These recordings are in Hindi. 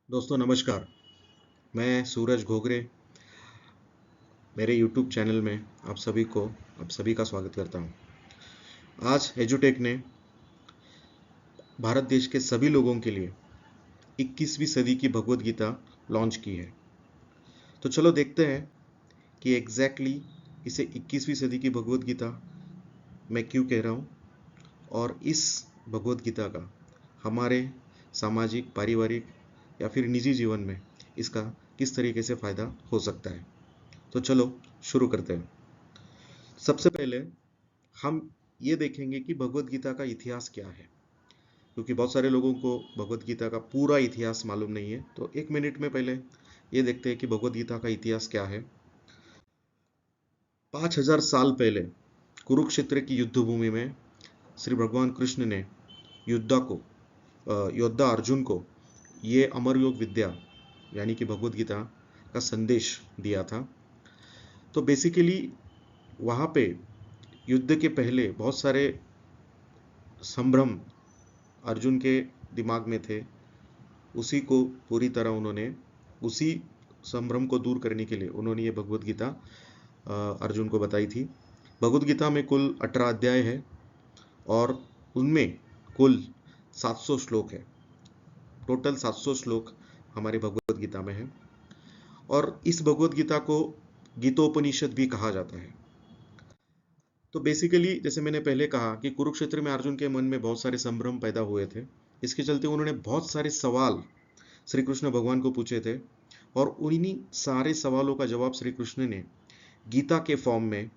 दोस्तों नमस्कार। मैं सूरज घोगरे मेरे YouTube चैनल में आप सभी का स्वागत करता हूं। आज एजुटेक ने भारत देश के सभी लोगों के लिए 21वीं सदी की भगवत गीता लॉन्च की है। तो चलो देखते हैं कि इसे 21वीं सदी की भगवत गीता मैं क्यों कह रहा हूं और इस भगवत गीता का हमारे सामाजिक, पारिवारिक या फिर निजी जीवन में इसका किस तरीके से फायदा हो सकता है। तो चलो शुरू करते हैं। सबसे पहले हम ये देखेंगे कि भगवत गीता का इतिहास क्या है, क्योंकि बहुत सारे लोगों को भगवत गीता का पूरा इतिहास मालूम नहीं है। तो एक मिनट में पहले ये देखते हैं कि भगवत गीता का इतिहास क्या है। 5000 साल पहले कुरुक्षेत्र की युद्ध भूमि में श्री भगवान कृष्ण ने योद्धा अर्जुन को ये अमर योग विद्या यानी कि भगवत गीता का संदेश दिया था। तो बेसिकली वहाँ पे युद्ध के पहले बहुत सारे संभ्रम अर्जुन के दिमाग में थे। उसी संभ्रम को दूर करने के लिए उन्होंने ये भगवत गीता अर्जुन को बताई थी। भगवत गीता में कुल 18 अध्याय है और उनमें कुल 700 श्लोक है। टोटल 700 श्लोक हमारी भगवत गीता में है और इस भगवत गीता को गीतोपनिषद भी कहा जाता है। तो बेसिकली जैसे मैंने पहले कहा कि कुरुक्षेत्र में अर्जुन के मन में बहुत सारे संभ्रम पैदा हुए थे। इसके चलते उन्होंने बहुत सारे सवाल श्री कृष्ण भगवान को पूछे थे और उन्हीं सारे सवालों का जवाब श्री कृष्ण ने गीता के फॉर्म में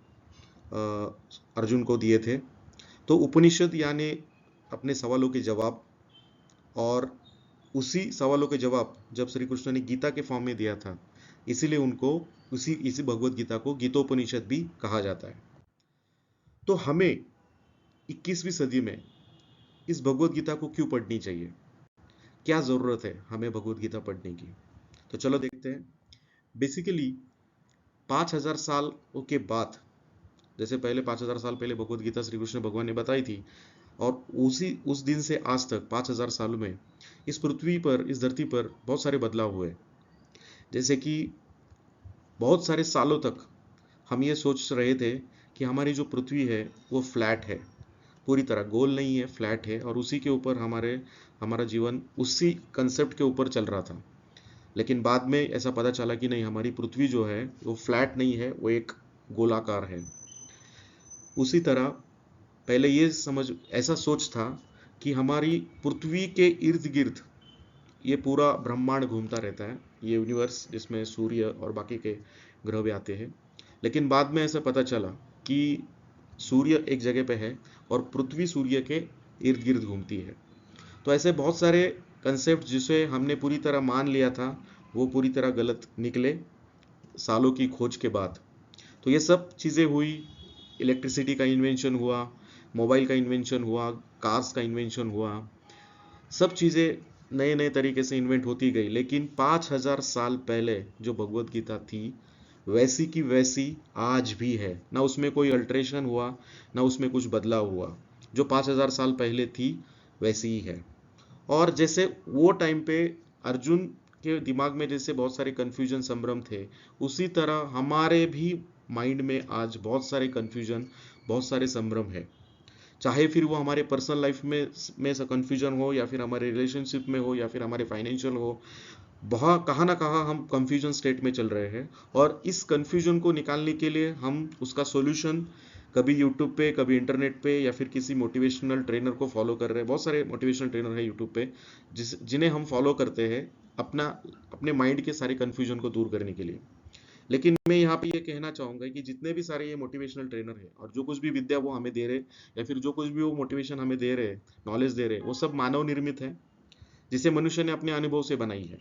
अर्जुन को दिए थे। तो उपनिषद यानी अपने सवालों के जवाब, और उसी सवालों के जवाब जब श्री कृष्ण ने गीता के फॉर्म में दिया था, इसीलिए उनको इसी भगवत गीता को गीतोपनिषद भी कहा जाता है। तो हमें 21वीं सदी में इस भगवत गीता को क्यों पढ़नी चाहिए, क्या जरूरत है हमें भगवत गीता पढ़ने की, तो चलो देखते हैं। बेसिकली 5000 साल के बाद, जैसे पहले 5000 साल पहले भगवत गीता श्री कृष्ण भगवान ने बताई थी, और उस दिन से आज तक 5000 सालों में इस पृथ्वी पर, इस धरती पर बहुत सारे बदलाव हुए। जैसे कि बहुत सारे सालों तक हम ये सोच रहे थे कि हमारी जो पृथ्वी है वो फ्लैट है, पूरी तरह गोल नहीं है, फ्लैट है, और उसी के ऊपर हमारा जीवन उसी कंसेप्ट के ऊपर चल रहा था। लेकिन बाद में ऐसा पता चला कि नहीं, हमारी पृथ्वी जो है वो फ्लैट नहीं है, वो एक गोलाकार है। उसी तरह पहले ऐसा सोच था कि हमारी पृथ्वी के इर्द गिर्द ये पूरा ब्रह्मांड घूमता रहता है, ये यूनिवर्स जिसमें सूर्य और बाकी के ग्रह भी आते हैं। लेकिन बाद में ऐसा पता चला कि सूर्य एक जगह पे है और पृथ्वी सूर्य के इर्द गिर्द घूमती है। तो ऐसे बहुत सारे कंसेप्ट जिसे हमने पूरी तरह मान लिया था, वो पूरी तरह गलत निकले सालों की खोज के बाद। तो ये सब चीज़ें हुई, इलेक्ट्रिसिटी का इन्वेंशन हुआ, मोबाइल का इन्वेंशन हुआ, कार्स का इन्वेंशन हुआ, सब चीज़ें नए नए तरीके से इन्वेंट होती गई। लेकिन 5000 साल पहले जो भगवत गीता थी वैसी की वैसी आज भी है, ना उसमें कोई अल्ट्रेशन हुआ, ना उसमें कुछ बदलाव हुआ। जो 5000 साल पहले थी वैसी ही है। और जैसे वो टाइम पे अर्जुन के दिमाग में जैसे बहुत सारे कन्फ्यूजन, संभ्रम थे, उसी तरह हमारे भी माइंड में आज बहुत सारे कन्फ्यूजन, बहुत सारे संभ्रम है। चाहे फिर वो हमारे पर्सनल लाइफ में से कन्फ्यूजन हो, या फिर हमारे रिलेशनशिप में हो, या फिर हमारे फाइनेंशियल हो, बहुत कहाँ ना कहाँ हम कन्फ्यूजन स्टेट में चल रहे हैं। और इस कन्फ्यूजन को निकालने के लिए हम उसका सॉल्यूशन कभी यूट्यूब पे, कभी इंटरनेट पे, या फिर किसी मोटिवेशनल ट्रेनर को फॉलो कर रहे हैं। बहुत सारे मोटिवेशनल ट्रेनर है यूट्यूब पे जिन्हें हम फॉलो करते हैं अपने माइंड के सारे कन्फ्यूजन को दूर करने के लिए। लेकिन मैं यहाँ पे ये कहना चाहूंगा कि जितने भी सारे ये मोटिवेशनल ट्रेनर है और जो कुछ भी विद्या वो हमें दे रहे, या फिर जो कुछ भी वो मोटिवेशन हमें दे रहे, नॉलेज दे रहे, वो सब मानव निर्मित है, जिसे मनुष्य ने अपने अनुभव से बनाई है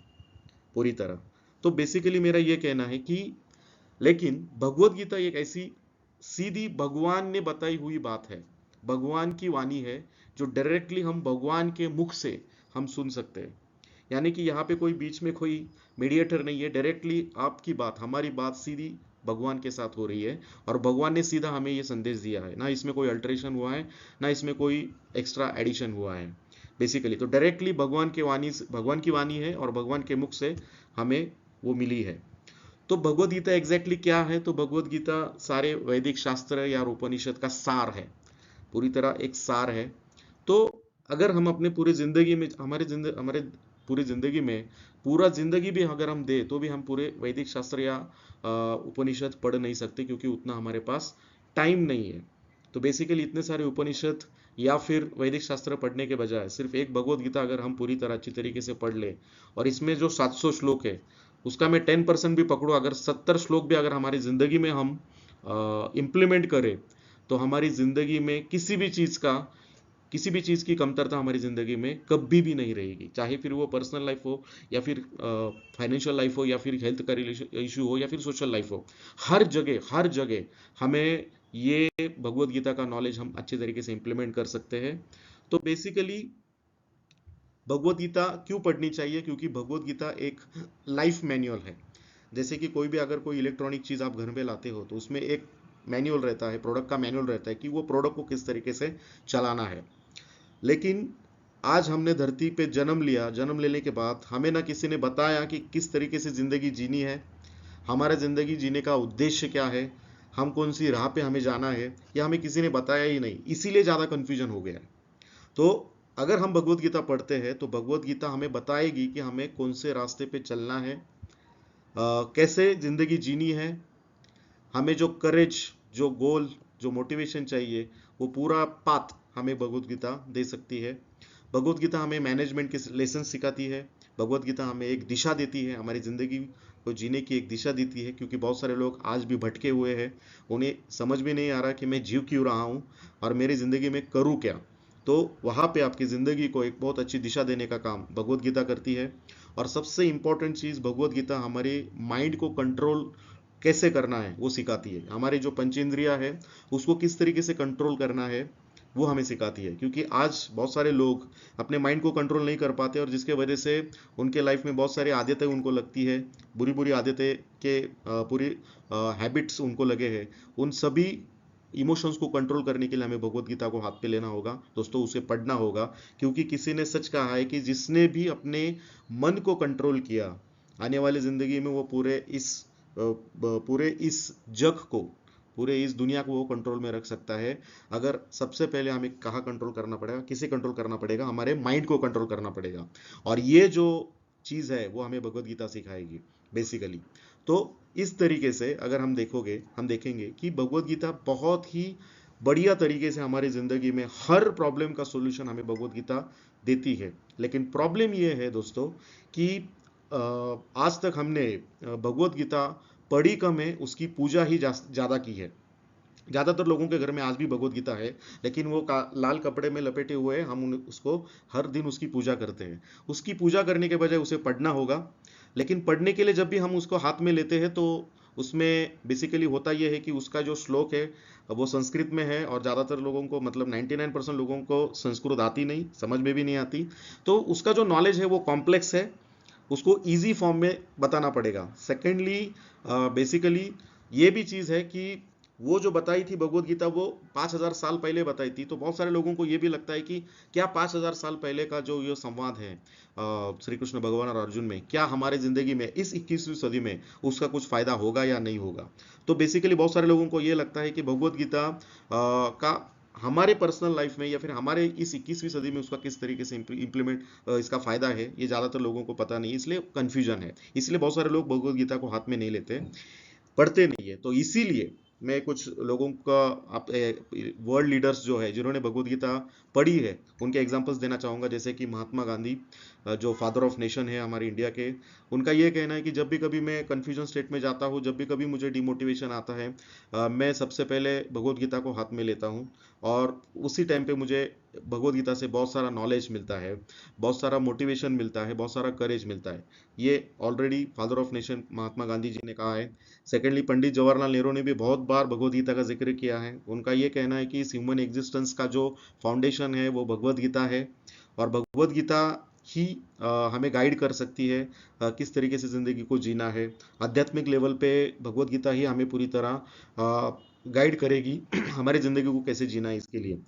पूरी तरह। तो बेसिकली मेरा ये कहना है कि लेकिन भगवत गीता एक ऐसी सीधी भगवान ने बताई हुई बात है, भगवान की वाणी है, जो डायरेक्टली हम भगवान के मुख से हम सुन सकते हैं। यानी कि यहाँ पे कोई बीच में कोई मीडिएटर नहीं है, डायरेक्टली आपकी बात, हमारी बात सीधी भगवान के साथ हो रही है, और भगवान ने सीधा हमें ये संदेश दिया है। ना इसमें कोई अल्टरेशन हुआ है, ना इसमें कोई एक्स्ट्रा एडिशन हुआ है। बेसिकली। तो डायरेक्टली भगवान की वाणी है और भगवान के मुख से हमें वो मिली है। तो भगवत गीता एग्जैक्टली क्या है? तो भगवत गीता सारे वैदिक शास्त्र या उपनिषद का सार है, पूरी तरह एक सार है। तो अगर हम अपने पूरी जिंदगी में हमारे पूरी जिंदगी में पूरा जिंदगी भी अगर हम दे तो भी हम पूरे वैदिक शास्त्र या उपनिषद पढ़ नहीं सकते, क्योंकि उतना हमारे पास टाइम नहीं है। तो बेसिकली इतने सारे उपनिषद या फिर वैदिक शास्त्र पढ़ने के बजाय सिर्फ एक भगवत गीता अगर हम पूरी तरह अच्छी तरीके से पढ़ ले, और इसमें जो 700 श्लोक है उसका मैं 10% भी पकड़ू, अगर 70 श्लोक भी अगर हमारी जिंदगी में हम इम्प्लीमेंट करें, तो हमारी जिंदगी में किसी भी चीज की कमतरता हमारी जिंदगी में कभी भी नहीं रहेगी। चाहे फिर वो पर्सनल लाइफ हो या फिर फाइनेंशियल लाइफ हो या फिर हेल्थ का इशू हो या फिर सोशल लाइफ हो, हर जगह हमें ये भगवत गीता का नॉलेज हम अच्छे तरीके से इंप्लीमेंट कर सकते हैं। तो बेसिकली भगवत गीता क्यों पढ़नी चाहिए? क्योंकि भगवत गीता एक लाइफ मैनुअल है। जैसे कि कोई भी अगर कोई इलेक्ट्रॉनिक चीज आप घर पे लाते हो तो उसमें एक मैनुअल रहता है, प्रोडक्ट का मैनुअल रहता है कि वो प्रोडक्ट को किस तरीके से चलाना है। लेकिन आज हमने धरती पे जन्म लिया, जन्म लेने के बाद हमें ना किसी ने बताया कि किस तरीके से जिंदगी जीनी है, हमारा जिंदगी जीने का उद्देश्य क्या है, हम कौन सी राह पे हमें जाना है, या हमें किसी ने बताया ही नहीं, इसीलिए ज्यादा कंफ्यूजन हो गया है। तो अगर हम भगवत गीता पढ़ते हैं तो भगवत गीता हमें बताएगी कि हमें कौन से रास्ते पे चलना है, कैसे जिंदगी जीनी है, हमें जो करेज, जो गोल, जो मोटिवेशन चाहिए, वो पूरा पाथ हमें भगवत गीता दे सकती है। भगवत गीता हमें मैनेजमेंट के लेसन सिखाती है। भगवत गीता हमें एक दिशा देती है, हमारी ज़िंदगी को जीने की एक दिशा देती है, क्योंकि बहुत सारे लोग आज भी भटके हुए हैं, उन्हें समझ में नहीं आ रहा कि मैं जीव क्यों रहा हूँ और मेरी ज़िंदगी में करूँ क्या। तो वहाँ पे आपकी ज़िंदगी को एक बहुत अच्छी दिशा देने का काम भगवत गीता करती है। और सबसे इम्पोर्टेंट चीज़, भगवत गीता हमारे माइंड को कंट्रोल कैसे करना है वो सिखाती है। हमारे जो पंचेंद्रिया है उसको किस तरीके से कंट्रोल करना है वो हमें सिखाती है, क्योंकि आज बहुत सारे लोग अपने माइंड को कंट्रोल नहीं कर पाते, और जिसके वजह से उनके लाइफ में बहुत सारी आदतें उनको लगती है, बुरी बुरी आदतें के पूरी हैबिट्स उनको लगे हैं। उन सभी इमोशंस को कंट्रोल करने के लिए हमें भगवत गीता को हाथ पे लेना होगा दोस्तों, उसे पढ़ना होगा। क्योंकि किसी ने सच कहा है कि जिसने भी अपने मन को कंट्रोल किया, आने वाली जिंदगी में वो पूरे इस जग को, पूरे इस दुनिया को वो कंट्रोल में रख सकता है। अगर सबसे पहले हमें कहाँ कंट्रोल करना पड़ेगा, किसे कंट्रोल करना पड़ेगा? हमारे माइंड को कंट्रोल करना पड़ेगा। और ये जो चीज़ है वो हमें भगवत गीता सिखाएगी बेसिकली। तो इस तरीके से अगर हम देखेंगे कि भगवत गीता बहुत ही बढ़िया तरीके से हमारी ज़िंदगी में हर प्रॉब्लम का सॉल्यूशन हमें भगवत गीता देती है। लेकिन प्रॉब्लम ये है दोस्तों कि आज तक हमने भगवत गीता पढ़ी कम है, उसकी पूजा ही ज़्यादा की है। ज़्यादातर लोगों के घर में आज भी भगवत गीता है, लेकिन वो लाल कपड़े में लपेटे हुए हैं, हम उसको हर दिन उसकी पूजा करते हैं। उसकी पूजा करने के बजाय उसे पढ़ना होगा। लेकिन पढ़ने के लिए जब भी हम उसको हाथ में लेते हैं तो उसमें बेसिकली होता यह है कि उसका जो श्लोक है वो संस्कृत में है, और ज़्यादातर लोगों को, मतलब 99% लोगों को संस्कृत आती नहीं, समझ में भी नहीं आती। तो उसका जो नॉलेज है वो कॉम्प्लेक्स है, उसको इजी फॉर्म में बताना पड़ेगा। सेकेंडली बेसिकली ये भी चीज़ है कि वो जो बताई थी भगवत गीता वो 5000 साल पहले बताई थी। तो बहुत सारे लोगों को ये भी लगता है कि क्या 5000 साल पहले का जो ये संवाद है श्री कृष्ण भगवान और अर्जुन में, क्या हमारे जिंदगी में इस 21वीं सदी में उसका कुछ फायदा होगा या नहीं होगा? तो बेसिकली बहुत सारे लोगों को ये लगता है कि भगवत गीता का हमारे पर्सनल लाइफ में या फिर हमारे इस 21वीं सदी में उसका किस तरीके से इम्प्लीमेंट, इसका फायदा है, ये ज़्यादातर लोगों को पता नहीं, इसलिए कन्फ्यूजन है। इसलिए बहुत सारे लोग भगवत गीता को हाथ में नहीं लेते, पढ़ते नहीं है। तो इसीलिए मैं कुछ लोगों का, आप वर्ल्ड लीडर्स जो है जिन्होंने भगवत गीता पढ़ी है उनके एग्जांपल्स देना चाहूँगा। जैसे कि महात्मा गांधी, जो फादर ऑफ नेशन है हमारे इंडिया के, उनका ये कहना है कि जब भी कभी मैं कन्फ्यूजन स्टेट में जाता हूँ, जब भी कभी मुझे डिमोटिवेशन आता है, मैं सबसे पहले भगवत गीता को हाथ में लेता हूँ, और उसी टाइम पे मुझे भगवत गीता से बहुत सारा नॉलेज मिलता है, बहुत सारा मोटिवेशन मिलता है, बहुत सारा करेज मिलता है। ये already father of nation Mahatma Gandhi ji ने कहा है। सेकेंडली पंडित जवाहरलाल नेहरू ने भी बहुत बार भगवत गीता का जिक्र किया है। उनका ये कहना है कि इस ह्यूमन एग्जिस्टेंस का जो फाउंडेशन है वो भगवत गीता है, और भगवत गीता ही हमें गाइड कर सकती है किस तरीके से ज़िंदगी को जीना है। आध्यात्मिक लेवल पे भगवत गीता ही हमें पूरी तरह गाइड करेगी हमारी ज़िंदगी को कैसे जीना है इसके लिए।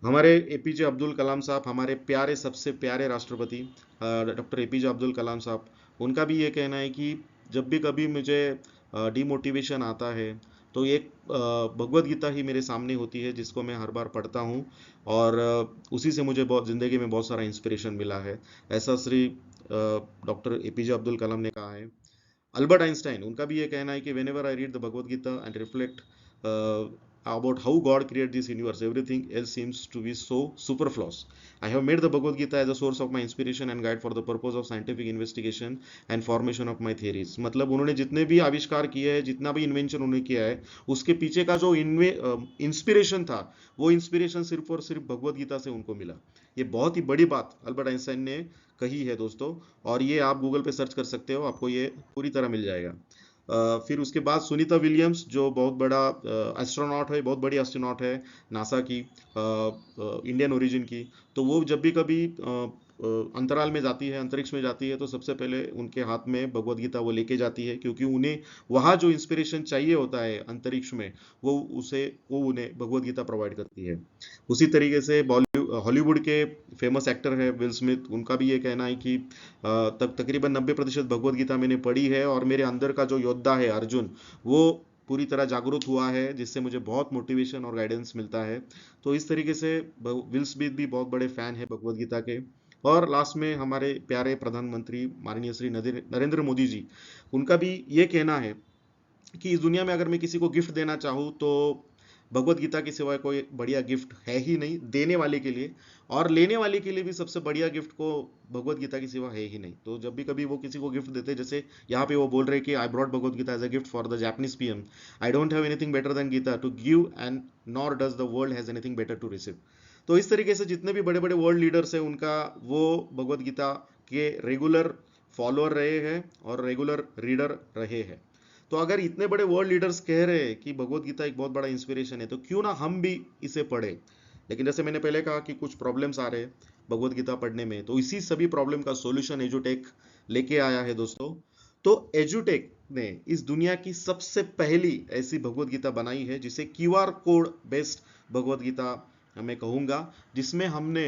हमारे एपीजे अब्दुल कलाम साहब, हमारे प्यारे, सबसे प्यारे राष्ट्रपति डॉक्टर एपीजे अब्दुल कलाम साहब, उनका भी ये कहना है कि जब भी कभी मुझे डिमोटिवेशन आता है तो एक भगवत गीता ही मेरे सामने होती है जिसको मैं हर बार पढ़ता हूँ, और उसी से मुझे बहुत ज़िंदगी में बहुत सारा इंस्पिरेशन मिला है। ऐसा श्री डॉक्टर एपीजे अब्दुल कलाम ने कहा है। अल्बर्ट आइंस्टाइन, उनका भी ये कहना है कि whenever I read the Bhagavad Gita and reflect about how God created this universe, everything else seems to be so superfluous. I have made the Bhagavad Gita as a source of my inspiration and guide for the purpose of scientific investigation and formation of my theories. मतलब उन्होंने जितने भी आविष्कार किए हैं, जितना भी इन्वेंशन उन्होंने किया है, उसके पीछे का जो इंस्पिरेशन था, वो इंस्पिरेशन सिर्फ और सिर्फ भगवद गीता से उनको मिला। ये बहुत ही बड़ी बात अल्बर्ट आइंस्टाइन ने कही है दोस्तों, और ये आप गूगल पे सर्च कर सकते हो, आपको ये पूरी तरह मिल जाएगा। फिर उसके बाद सुनीता विलियम्स, जो बहुत बड़ा एस्ट्रोनॉट है, बहुत बड़ी एस्ट्रोनॉट है नासा की, इंडियन ओरिजिन की। तो वो जब भी कभी अंतराल में जाती है, अंतरिक्ष में जाती है, तो सबसे पहले उनके हाथ में भगवद गीता वो लेके जाती है, क्योंकि उन्हें वहाँ जो इंस्पिरेशन चाहिए होता है अंतरिक्ष में, वो उन्हें भगवद गीता प्रोवाइड करती है। उसी तरीके से हॉलीवुड के फेमस एक्टर है विल स्मिथ, उनका भी ये कहना है कि तकरीबन 90% भगवद गीता मैंने पढ़ी है, और मेरे अंदर का जो योद्धा है अर्जुन, वो पूरी तरह जागरूक हुआ है, जिससे मुझे बहुत मोटिवेशन और गाइडेंस मिलता है। तो इस तरीके से विल स्मिथ भी बहुत बड़े फैन है भगवद गीता के। और लास्ट में हमारे प्यारे प्रधानमंत्री माननीय श्री नरेंद्र मोदी जी, उनका भी ये कहना है कि इस दुनिया में अगर मैं किसी को गिफ्ट देना चाहूँ तो भगवत गीता के सिवाय कोई बढ़िया गिफ्ट है ही नहीं देने वाले के लिए, और लेने वाले के लिए भी सबसे बढ़िया गिफ्ट को भगवत गीता के सिवा है ही नहीं। तो जब भी कभी वो किसी को गिफ्ट देते, जैसे यहाँ पे वो बोल रहे हैं कि I brought Bhagavad Gita as a gift for the Japanese PM, I don't have anything better than Gita to give and nor does the world has anything better to receive. तो इस तरीके से जितने भी बड़े बड़े वर्ल्ड लीडर्स हैं, उनका वो भगवत गीता के रेगुलर फॉलोअर रहे हैं और रेगुलर रीडर रहे हैं। तो अगर इतने बड़े वर्ल्ड लीडर्स कह रहे हैं कि भगवत गीता एक बहुत बड़ा इंस्पिरेशन है, तो क्यों ना हम भी इसे पढ़े। लेकिन जैसे मैंने पहले कहा कि कुछ प्रॉब्लम्स आ रहे हैं भगवत गीता पढ़ने में, तो इसी सभी प्रॉब्लम का सॉल्यूशन एजुटेक लेके आया है दोस्तों। तो एजुटेक ने इस दुनिया की सबसे पहली ऐसी भगवत गीता बनाई है, जिसे QR code based Bhagavad Gita मैं कहूँगा, जिसमें हमने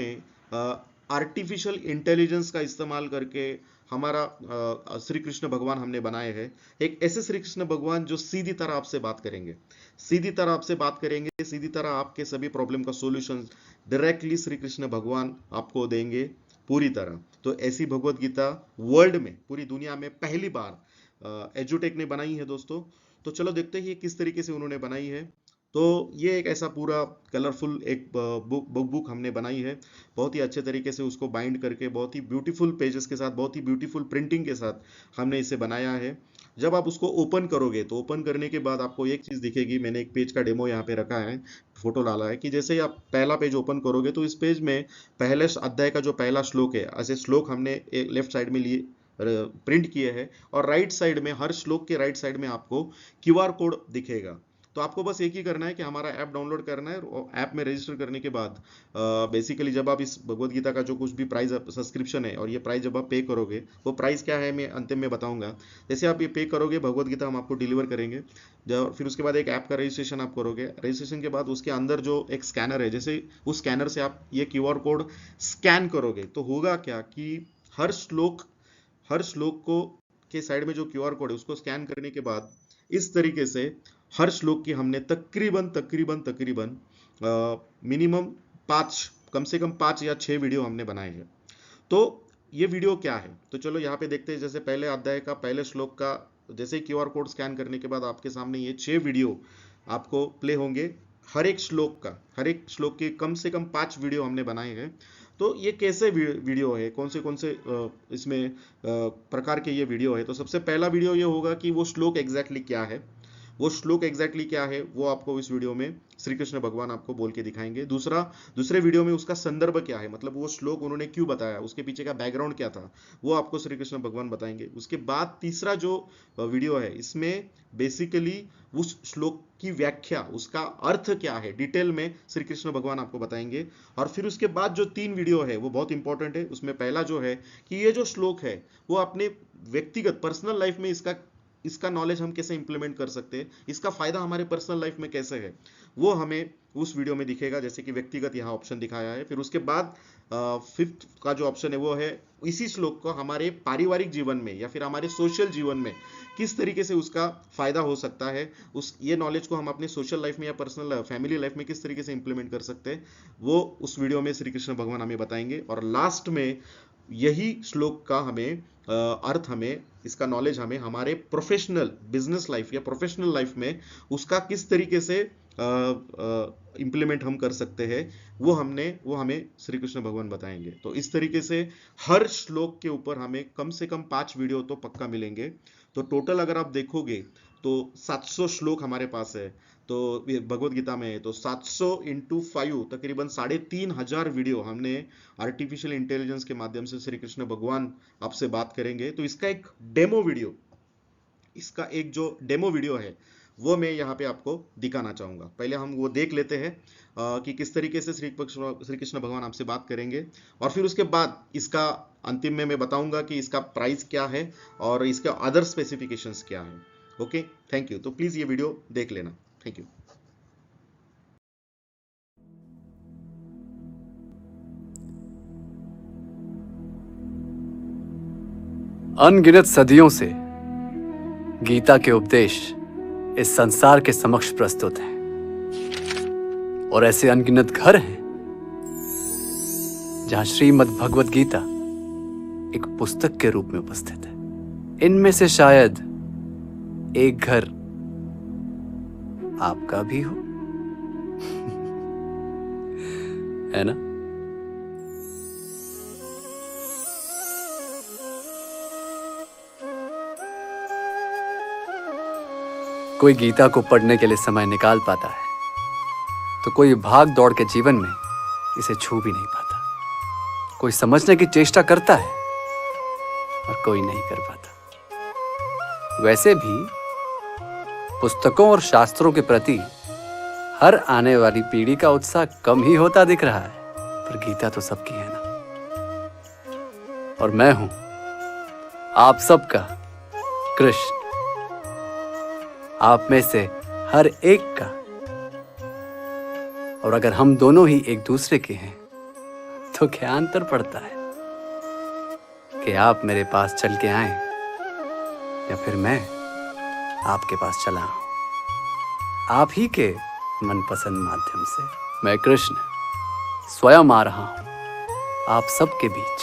आर्टिफिशियल इंटेलिजेंस का इस्तेमाल करके हमारा श्री कृष्ण भगवान हमने बनाए हैं। एक ऐसे श्री कृष्ण भगवान जो सीधी तरह आपसे बात करेंगे, सीधी तरह आपसे बात करेंगे, सीधी तरह आपके सभी प्रॉब्लम का सॉल्यूशन डायरेक्टली श्री कृष्ण भगवान आपको देंगे पूरी तरह। तो ऐसी भगवत गीता वर्ल्ड में, पूरी दुनिया में पहली बार एजुटेक ने बनाई है दोस्तों। तो चलो देखते हैं किस तरीके से उन्होंने बनाई है। तो ये एक ऐसा पूरा कलरफुल एक बुक हमने बनाई है, बहुत ही अच्छे तरीके से उसको बाइंड करके, बहुत ही ब्यूटीफुल पेजेस के साथ, बहुत ही ब्यूटीफुल प्रिंटिंग के साथ हमने इसे बनाया है। जब आप उसको ओपन करोगे, तो ओपन करने के बाद आपको एक चीज़ दिखेगी, मैंने एक पेज का डेमो यहाँ पे रखा है, फोटो डाला है, कि जैसे ही आप पहला पेज ओपन करोगे तो इस पेज में पहले अध्याय का जो पहला श्लोक है, ऐसे श्लोक हमने लेफ्ट साइड में लिए प्रिंट किए हैं, और राइट साइड में, हर श्लोक के राइट साइड में आपको क्यूआर कोड दिखेगा। तो आपको बस एक ही करना है कि हमारा ऐप डाउनलोड करना है, और ऐप में रजिस्टर करने के बाद बेसिकली जब आप इस भगवत गीता का जो कुछ भी प्राइस सब्सक्रिप्शन है, और ये प्राइस जब आप पे करोगे, वो प्राइस क्या है मैं अंतिम में बताऊंगा। जैसे आप ये पे करोगे, भगवत गीता हम आपको डिलीवर करेंगे। जब फिर उसके बाद एक ऐप का रजिस्ट्रेशन आप करोगे, रजिस्ट्रेशन के बाद उसके अंदर जो एक स्कैनर है, जैसे उस स्कैनर से आप ये क्यूआर कोड स्कैन करोगे, तो होगा क्या कि हर श्लोक को के साइड में जो क्यूआर कोड है, उसको स्कैन करने के बाद इस तरीके से हर श्लोक की हमने तकरीबन तकरीबन तकरीबन मिनिमम 5, कम से कम 5 या 6 वीडियो हमने बनाए हैं। तो ये वीडियो क्या है, तो चलो यहाँ पे देखते हैं। जैसे पहले अध्याय का पहले श्लोक का जैसे क्यूआर कोड स्कैन करने के बाद आपके सामने ये 6 वीडियो आपको प्ले होंगे। हर एक श्लोक के कम से कम 5 वीडियो हमने बनाए हैं। तो ये कैसे वीडियो है, कौन से इसमें प्रकार के ये वीडियो है। तो सबसे पहला वीडियो ये होगा कि वो श्लोक एग्जैक्टली क्या है, वो आपको इस वीडियो में श्री कृष्ण भगवान आपको बोल के दिखाएंगे। दूसरे वीडियो में उसका संदर्भ क्या है, मतलब वो श्लोक उन्होंने क्यों बताया, उसके पीछे का बैकग्राउंड क्या था, वो आपको श्री कृष्ण भगवान बताएंगे। उसके बाद तीसरा जो वीडियो है, इसमें बेसिकली उस श्लोक की व्याख्या, उसका अर्थ क्या है, डिटेल में श्री कृष्ण भगवान आपको बताएंगे। और फिर उसके बाद जो 3 वीडियो है वो बहुत इंपॉर्टेंट है। उसमें पहला जो है कि ये जो श्लोक है वो अपने व्यक्तिगत पर्सनल लाइफ में इसका इसका नॉलेज हम कैसे इंप्लीमेंट कर सकते हैं, इसका फायदा हमारे पर्सनल लाइफ में कैसे है, वो हमें उस वीडियो में दिखेगा। जैसे कि व्यक्तिगत यहाँ ऑप्शन दिखाया है। फिर उसके बाद फिफ्थ का जो ऑप्शन है वो है इसी श्लोक को हमारे पारिवारिक जीवन में या फिर हमारे सोशल जीवन में किस तरीके से उसका फायदा हो सकता है, उस ये नॉलेज को हम अपने सोशल लाइफ में या पर्सनल फैमिली लाइफ में किस तरीके से इंप्लीमेंट कर सकते हैं, वो उस वीडियो में श्री कृष्ण भगवान हमें बताएंगे। और लास्ट में यही श्लोक का हमें अर्थ, हमें इसका नॉलेज हमें हमारे प्रोफेशनल बिजनेस लाइफ या प्रोफेशनल लाइफ में उसका किस तरीके से इंप्लीमेंट हम कर सकते हैं, वो हमें श्री कृष्ण भगवान बताएंगे। तो इस तरीके से हर श्लोक के ऊपर हमें कम से कम 5 वीडियो तो पक्का मिलेंगे। तो टोटल अगर आप देखोगे तो 700 श्लोक हमारे पास है, तो भगवत गीता में है। तो 700 इंटू 5 तकरीबन 3500 वीडियो हमने आर्टिफिशियल इंटेलिजेंस के माध्यम से श्री कृष्ण भगवान आपसे बात करेंगे। तो इसका एक जो डेमो वीडियो है वो मैं यहाँ पे आपको दिखाना चाहूंगा। पहले हम वो देख लेते हैं कि किस तरीके से श्री कृष्ण भगवान आपसे बात करेंगे, और फिर उसके बाद इसका अंतिम में मैं बताऊंगा कि इसका प्राइस क्या है और इसका अदर स्पेसिफिकेशंस क्या है। Okay, thank you. तो प्लीज ये वीडियो देख लेना। Thank you. अनगिनत सदियों से गीता के उपदेश इस संसार के समक्ष प्रस्तुत हैं, और ऐसे अनगिनत घर हैं जहां श्रीमद् भगवत गीता एक पुस्तक के रूप में उपस्थित है। इनमें से शायद एक घर आपका भी हो, है ना? कोई गीता को पढ़ने के लिए समय निकाल पाता है, तो कोई भाग दौड़ के जीवन में इसे छू भी नहीं पाता। कोई समझने की चेष्टा करता है और कोई नहीं कर पाता। वैसे भी पुस्तकों और शास्त्रों के प्रति हर आने वाली पीढ़ी का उत्साह कम ही होता दिख रहा है, पर गीता तो सबकी है ना। और मैं हूं आप सबका कृष्ण, आप में से हर एक का। और अगर हम दोनों ही एक दूसरे के हैं तो क्या अंतर पड़ता है कि आप मेरे पास चल के आए या फिर मैं आपके पास चला आऊं। आप ही के मनपसंद माध्यम से मैं कृष्ण स्वयं आ रहा हूं आप सबके बीच,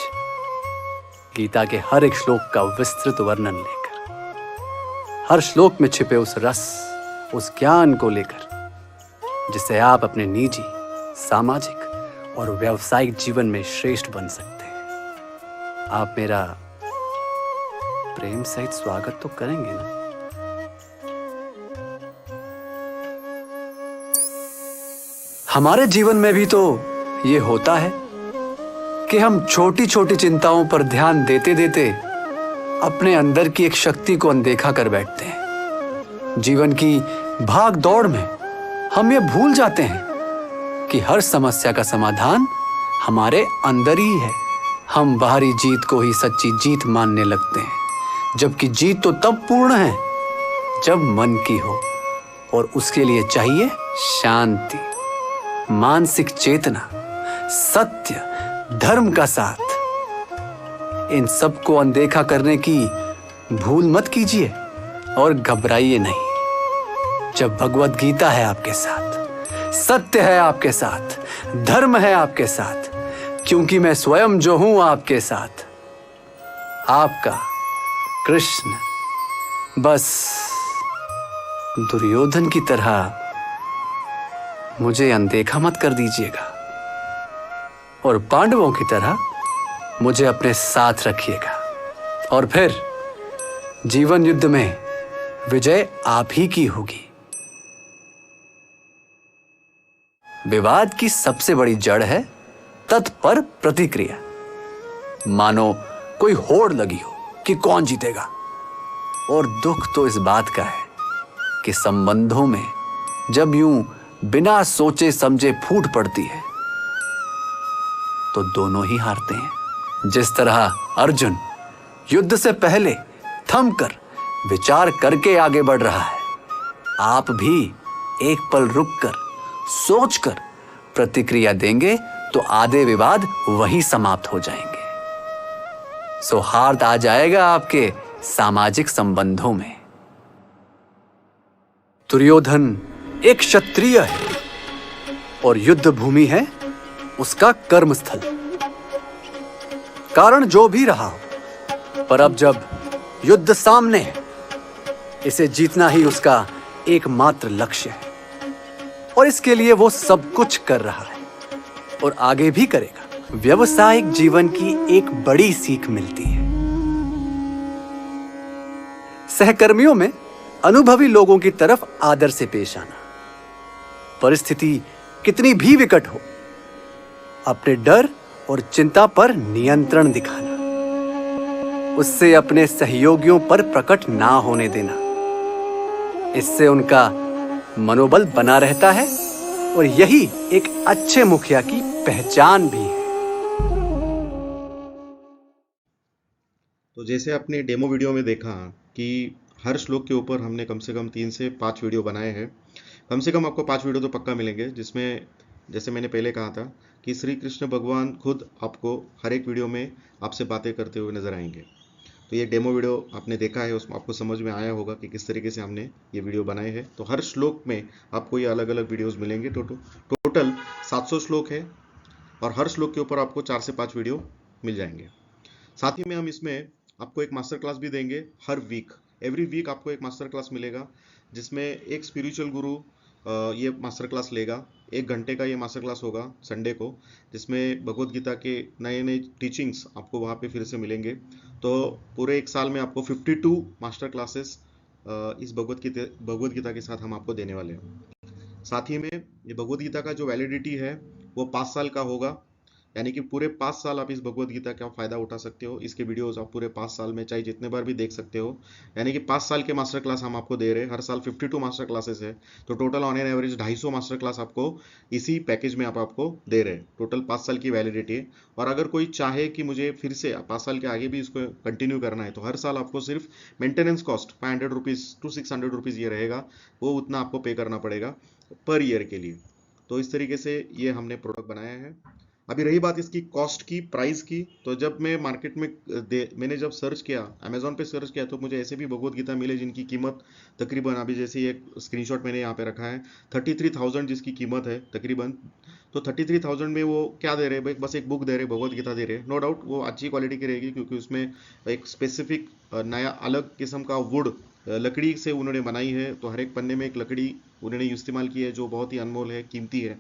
गीता के हर एक श्लोक का विस्तृत वर्णन लेकर, हर श्लोक में छिपे उस रस, उस ज्ञान को लेकर, जिससे आप अपने निजी, सामाजिक और व्यावसायिक जीवन में श्रेष्ठ बन सकते हैं। आप मेरा प्रेम सहित स्वागत तो करेंगे ना? हमारे जीवन में भी तो ये होता है कि हम छोटी छोटी चिंताओं पर ध्यान देते देते अपने अंदर की एक शक्ति को अनदेखा कर बैठते हैं। जीवन की भाग दौड़ में हम ये भूल जाते हैं कि हर समस्या का समाधान हमारे अंदर ही है। हम बाहरी जीत को ही सच्ची जीत मानने लगते हैं, जबकि जीत तो तब पूर्ण है जब मन की हो, और उसके लिए चाहिए शांति, मानसिक चेतना, सत्य, धर्म का साथ। इन सबको अनदेखा करने की भूल मत कीजिए और घबराइए नहीं। जब भगवत गीता है आपके साथ, सत्य है आपके साथ, धर्म है आपके साथ, क्योंकि मैं स्वयं जो हूं आपके साथ, आपका कृष्ण। बस दुर्योधन की तरह मुझे अनदेखा मत कर दीजिएगा, और पांडवों की तरह मुझे अपने साथ रखिएगा, और फिर जीवन युद्ध में विजय आप ही की होगी। विवाद की सबसे बड़ी जड़ है तत्पर प्रतिक्रिया। मानो कोई होड़ लगी हो कि कौन जीतेगा, और दुख तो इस बात का है कि संबंधों में जब यूं बिना सोचे समझे फूट पड़ती है तो दोनों ही हारते हैं। जिस तरह अर्जुन युद्ध से पहले थमकर विचार करके आगे बढ़ रहा है। आप भी एक पल रुककर सोचकर प्रतिक्रिया देंगे तो आधे विवाद वहीं समाप्त हो जाएंगे। सौहार्द आ जाएगा आपके सामाजिक संबंधों में। दुर्योधन एक क्षत्रिय है और युद्ध भूमि है उसका कर्मस्थल। कारण जो भी रहा हो, पर अब जब युद्ध सामने है, इसे जीतना ही उसका एकमात्र लक्ष्य है और इसके लिए वो सब कुछ कर रहा है और आगे भी करेगा। व्यावसायिक जीवन की एक बड़ी सीख मिलती है। सहकर्मियों में अनुभवी लोगों की तरफ आदर से पेश आना, परिस्थिति कितनी भी विकट हो, अपने डर और चिंता पर नियंत्रण दिखाना, उससे अपने सहयोगियों पर प्रकट ना होने देना। इससे उनका मनोबल बना रहता है और यही एक अच्छे मुखिया की पहचान भी है। तो जैसे आपने डेमो वीडियो में देखा कि हर श्लोक के ऊपर हमने कम से कम 3 से 5 वीडियो बनाए हैं। कम से कम आपको 5 वीडियो तो पक्का मिलेंगे, जिसमें जैसे मैंने पहले कहा था कि श्री कृष्ण भगवान खुद आपको हर एक वीडियो में आपसे बातें करते हुए नजर आएंगे। तो ये डेमो वीडियो आपने देखा है, उसमें आपको समझ में आया होगा कि किस तरीके से हमने ये वीडियो बनाए हैं। तो हर श्लोक में आपको ये अलग अलग वीडियोस मिलेंगे। टोटल 700 श्लोक है और हर श्लोक के ऊपर आपको 4 से 5 वीडियो मिल जाएंगे। साथ ही में हम इसमें आपको एक मास्टर क्लास भी देंगे हर वीक। एवरी वीक आपको एक मास्टर क्लास मिलेगा, जिसमें एक स्पिरिचुअल गुरु ये मास्टर क्लास लेगा। 1 घंटे का ये मास्टर क्लास होगा संडे को, जिसमें भगवत गीता के नए नए टीचिंग्स आपको वहाँ पे फिर से मिलेंगे। तो पूरे 1 साल में आपको 52 मास्टर क्लासेस इस भगवत गीता के साथ हम आपको देने वाले हैं। साथ ही में ये भगवत गीता का जो वैलिडिटी है वो 5 साल का होगा, यानी कि पूरे 5 साल आप इस भगवत गीता का फायदा उठा सकते हो। इसके वीडियोस आप पूरे 5 साल में चाहे जितने बार भी देख सकते हो। यानी कि 5 साल के मास्टर क्लास हम आपको दे रहे हैं। हर साल 52 मास्टर क्लासेस है, तो total on an average 250 master class आपको इसी पैकेज में आप आपको दे रहे हैं। टोटल 5 साल की वैलिडिटी है। और अगर कोई चाहे कि मुझे फिर से 5 साल के आगे भी इसको कंटिन्यू करना है, तो हर साल आपको सिर्फ maintenance cost 500 rupees to 600 rupees ये रहेगा, वो उतना आपको पे करना पड़ेगा पर ईयर के लिए। तो इस तरीके से ये हमने प्रोडक्ट बनाया है। अभी रही बात इसकी कॉस्ट की, प्राइस की, तो जब मैं मार्केट में मैंने जब सर्च किया, अमेजोन पे सर्च किया, तो मुझे ऐसे भी भगवत गीता मिले जिनकी कीमत तकरीबन, अभी जैसे एक स्क्रीनशॉट मैंने यहाँ पे रखा है, 33,000 जिसकी कीमत है तकरीबन। तो 33,000 में वो क्या दे रहे हैं, बस एक बुक दे रहे हैं, भगवत गीता दे रहे हैं। नो डाउट वो अच्छी क्वालिटी की रहेगी, क्योंकि उसमें एक स्पेसिफिक नया अलग किस्म का वुड लकड़ी से उन्होंने बनाई है। तो हर एक पन्ने में एक लकड़ी उन्होंने इस्तेमाल की है जो बहुत ही अनमोल है, कीमती है।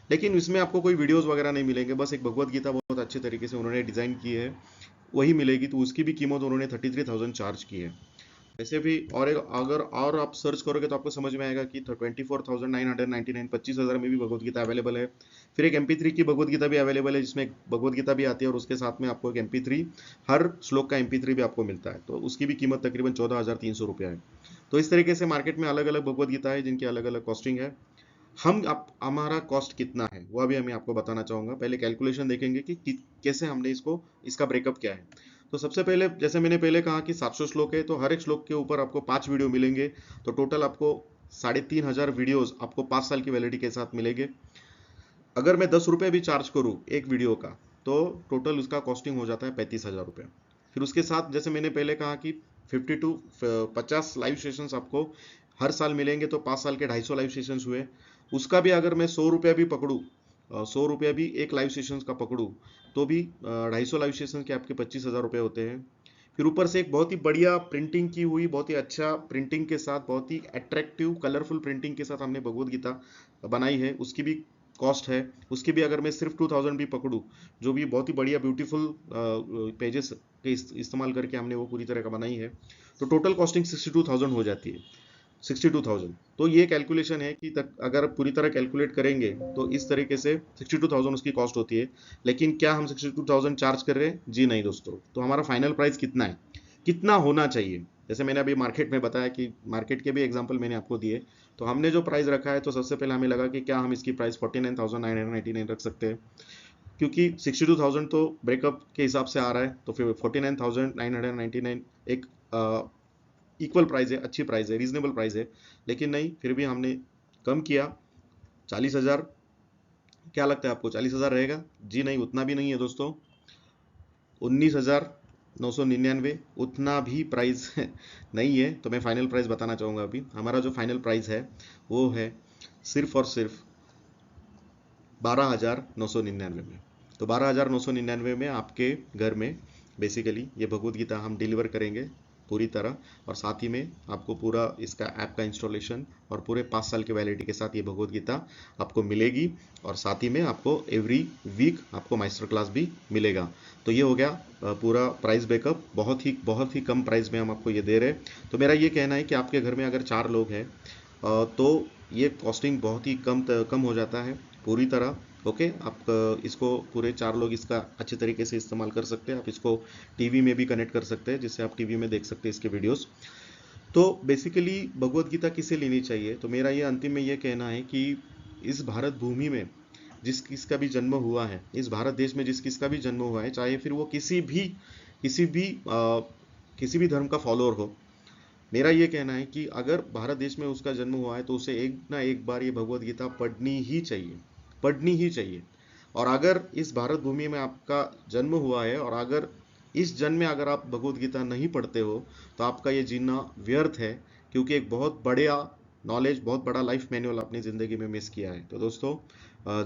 लेकिन इसमें आपको कोई वीडियोस वगैरह नहीं मिलेंगे, बस एक भगवत गीता बहुत अच्छे तरीके से उन्होंने डिज़ाइन की है वही मिलेगी। तो उसकी भी कीमत उन्होंने 33,000 चार्ज की है। वैसे भी अगर और आप सर्च करोगे तो आपको समझ में आएगा कि 24,999 25,000 में भी भगवत गीता अवेलेबल है। फिर एक MP3 की भगवत गीता भी अवेलेबल है, जिसमें भगवत गीता भी आती है और उसके साथ में आपको एक MP3, हर श्लोक का MP3 भी आपको मिलता है। तो उसकी भी कीमत तकरीबन 14,300 रुपया है। तो इस तरीके से मार्केट में अलग अलग भगवत गीता है जिनकी अलग अलग कॉस्टिंग है। हमारा कॉस्ट कितना है वो अभी मैं आपको बताना चाहूँगा। पहले कैलकुलेशन देखेंगे कि कैसे हमने इसका ब्रेकअप क्या है। तो सबसे पहले, जैसे मैंने पहले कहा कि 700 श्लोक है, तो हर एक श्लोक के ऊपर आपको 5 वीडियो मिलेंगे। तो टोटल आपको 3,500 वीडियोस आपको 5 साल की वैलिडिटी के साथ मिलेंगे। अगर मैं 10 रुपये भी चार्ज करूँ एक वीडियो का, तो टोटल उसका कॉस्टिंग हो जाता है 35,000 रुपये। फिर उसके साथ जैसे मैंने पहले कहा कि 50 लाइव सेशंस आपको हर साल मिलेंगे, तो 5 साल के 250 लाइव सेशंस हुए। उसका भी अगर मैं 100 रुपया भी पकड़ूँ, 100 रुपया भी एक लाइव सेशन का पकड़ूँ, तो भी 250 लाइव सेशन के आपके 25,000 रुपये होते हैं। फिर ऊपर से एक बहुत ही बढ़िया प्रिंटिंग की हुई, बहुत ही अच्छा प्रिंटिंग के साथ, बहुत ही अट्रैक्टिव कलरफुल प्रिंटिंग के साथ हमने भगवत गीता बनाई है, उसकी भी कॉस्ट है। उसकी भी अगर मैं सिर्फ 2,000 भी पकड़ूँ, जो भी बहुत ही बढ़िया ब्यूटीफुल पेजेस के इस्तेमाल करके हमने वो पूरी तरह का बनाई है, तो टोटल कॉस्टिंग 62,000 हो जाती है। 62,000। तो ये कैलकुलेशन है कि अगर पूरी तरह कैलकुलेट करेंगे तो इस तरीके से 62,000 उसकी कॉस्ट होती है। लेकिन क्या हम 62,000 चार्ज कर रहे हैं? जी नहीं दोस्तों। तो हमारा फाइनल प्राइस कितना है, कितना होना चाहिए? जैसे मैंने अभी मार्केट में बताया कि मार्केट के भी एग्जांपल मैंने आपको दिए, तो हमने जो प्राइस रखा है, तो सबसे पहले हमें लगा कि क्या हम इसकी प्राइस 49,999 रख सकते हैं, क्योंकि 62,000 तो ब्रेकअप के हिसाब से आ रहा है। तो फिर 49,999 एक इक्वल प्राइस है, अच्छी प्राइस है, रीजनेबल प्राइस है, लेकिन नहीं, फिर भी हमने कम किया। 40,000, क्या लगता है आपको 40,000 रहेगा? जी नहीं, उतना भी नहीं है दोस्तों। 19,999, उतना भी प्राइस नहीं है। तो मैं फाइनल प्राइस बताना चाहूँगा अभी। हमारा जो फाइनल प्राइस है वो है सिर्फ और सिर्फ 12,999 में। तो 12,999 में आपके घर में बेसिकली ये भगवत गीता हम डिलीवर करेंगे पूरी तरह, और साथ ही में आपको पूरा इसका ऐप का इंस्टॉलेशन और पूरे 5 साल की वैलिडिटी के साथ ये भगवत गीता आपको मिलेगी, और साथ ही में आपको एवरी वीक आपको मास्टर क्लास भी मिलेगा। तो ये हो गया पूरा प्राइस बैकअप। बहुत ही कम प्राइस में हम आपको ये दे रहे हैं। तो मेरा ये कहना है कि आपके घर में अगर 4 लोग हैं तो ये कॉस्टिंग बहुत ही कम हो जाता है पूरी तरह। ओके, आप इसको पूरे 4 लोग इसका अच्छे तरीके से इस्तेमाल कर सकते हैं। आप इसको टीवी में भी कनेक्ट कर सकते हैं, जिससे आप टीवी में देख सकते हैं इसके वीडियोस। तो बेसिकली भगवत गीता किसे लेनी चाहिए? तो मेरा ये अंतिम में ये कहना है कि इस भारत भूमि में जिस किसका भी जन्म हुआ है, इस भारत देश में जिस किसका भी जन्म हुआ है, चाहे फिर वो किसी भी धर्म का फॉलोअर हो, मेरा ये कहना है कि अगर भारत देश में उसका जन्म हुआ है तो उसे एक ना एक बार ये भगवत गीता पढ़नी ही चाहिए। और अगर इस भारत भूमि में आपका जन्म हुआ है और अगर इस जन्म में अगर आप भगवत गीता नहीं पढ़ते हो तो आपका ये जीना व्यर्थ है, क्योंकि एक बहुत बड़ा नॉलेज, बहुत बड़ा लाइफ मैनुअल अपनी ज़िंदगी में मिस किया है। तो दोस्तों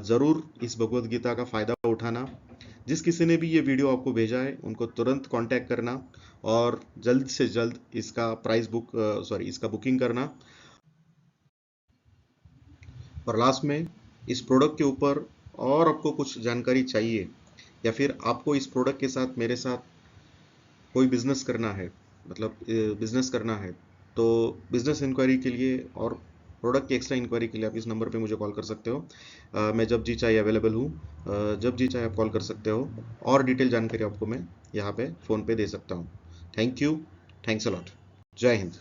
ज़रूर इस भगवत गीता का फ़ायदा उठाना। जिस किसी ने भी ये वीडियो आपको भेजा है उनको तुरंत कांटेक्ट करना और जल्द से जल्द इसका इसका बुकिंग करना। और लास्ट में, इस प्रोडक्ट के ऊपर और आपको कुछ जानकारी चाहिए या फिर आपको इस प्रोडक्ट के साथ मेरे साथ कोई बिजनेस करना है, मतलब बिजनेस करना है, तो बिजनेस इंक्वायरी के लिए और प्रोडक्ट की एक्स्ट्रा इंक्वायरी के लिए आप इस नंबर पे मुझे कॉल कर सकते हो। मैं जब जी चाहे अवेलेबल हूँ। जब जी चाहे आप कॉल कर सकते हो, और डिटेल जानकारी आपको मैं यहाँ पे फ़ोन पे दे सकता हूँ। Thank you, thanks a lot. जय हिंद।